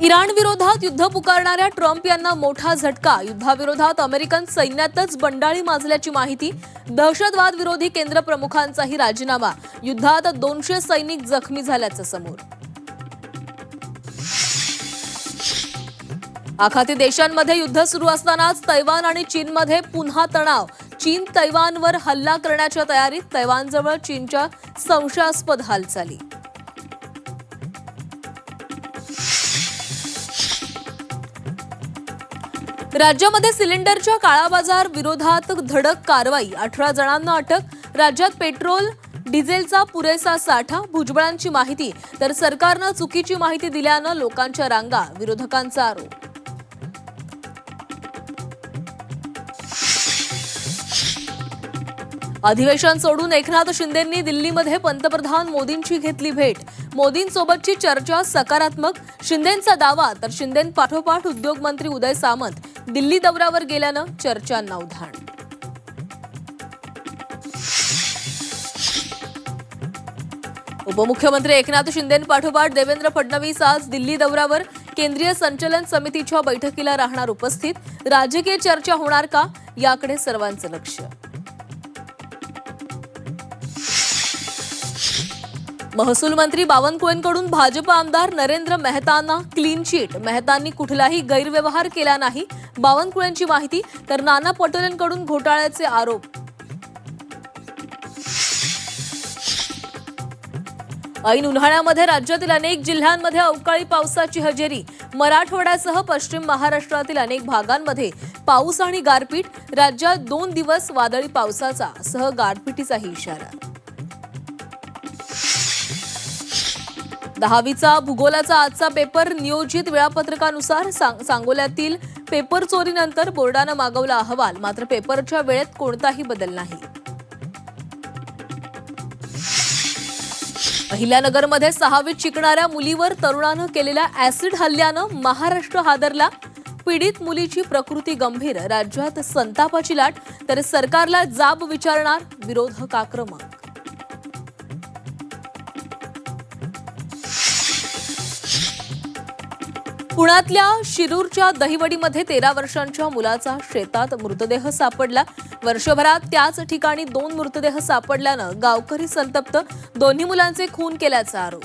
Iran विरोधात युद्ध पुकारणाऱ्या Trump यांना मोठा झटका। युद्धाविरोधात अमेरिकन सैन्यातच बंडाळी माजल्याची माहिती। दहशतवाद विरोधी केंद्र प्रमुखांचाही राजीनामा। युद्धात 200 सैनिक जखमी झाल्याचं समोर। आखाती देशांमध्ये युद्ध सुरू असतानाच तैवान आणि चीनमध्ये पुन्हा तणाव। चीन तैवानवर हल्ला करण्याच्या तयारीत। तैवानजवळ चीनच्या संशयास्पद हालचाली। राज्यामध्ये सिलेंडरच्या काळाबाजार विरोधात धडक कारवाई। 18 जणांना अटक। राज्यात पेट्रोल डिझेलचा पुरेसा साठा। भुजबळांची माहिती तर सरकारनं चुकीची माहिती दिल्यानं लोकांच्या रांगा। विरोधकांचा आरोप। अधिवेशन सोडून एकनाथ शिंदेंनी दिल्लीमध्ये पंतप्रधान मोदींची घेतली भेट। मोदींसोबतची चर्चा सकारात्मक। शिंदेंचा दावा तर शिंदेंपाठोपाठ उद्योगमंत्री उदय सामंत दिल्ली दौऱ्यावर गेल्यानं चर्चांना उधाण। उपमुख्यमंत्री एकनाथ शिंदेंपाठोपाठ देवेंद्र फडणवीस आज दिल्ली दौऱ्यावर। केंद्रीय संचलन समितीच्या बैठकीला राहणार उपस्थित। राजकीय चर्चा होणार का याकडे सर्वांचं लक्ष। महसूल मंत्री बावनकुळेंकडून भाजप आमदार नरेंद्र मेहतांना क्लीन चिट। मेहतांनी कुठलाही गैरव्यवहार केला नाही। बावनकुळेंची माहिती तर नाना पटोलेंकडून घोटाळ्याचे आरोप। ऐन उन्हाळ्यामध्ये राज्यातील अनेक जिल्ह्यांमध्ये अवकाळी पावसाची हजेरी। मराठवाड्यासह पश्चिम महाराष्ट्रातील अनेक भागांमध्ये पाऊस आणि गारपीट। राज्यात 2 दिवस वादळी पावसाचा सह गारपिटीचाही इशारा। 10वीचा भूगोलाचा आजचा पेपर नियोजित वेळापत्रकानुसार। सांगोल्यातील पेपर चोरीनंतर बोर्डानं मागवला अहवाल। मात्र पेपरच्या वेळेत कोणताही बदल नाही। अहिल्यानगरमध्ये 6वीत शिकणाऱ्या मुलीवर तरुणानं केलेल्या ऍसिड हल्ल्यानं महाराष्ट्र हादरला। पीडित मुलीची प्रकृती गंभीर। राज्यात संतापाची लाट तर सरकारला जाब विचारणार विरोधक आक्रमक। पुण्यातल्या शिरूरच्या दहिवडीमध्ये 13 वर्षांच्या मुलाचा शेतात मृतदेह सापडला। वर्षभरात त्याच ठिकाणी 2 मृतदेह सापडल्यानं गावकरी संतप्त। दोन्ही मुलांचे खून केल्याचा आरोप।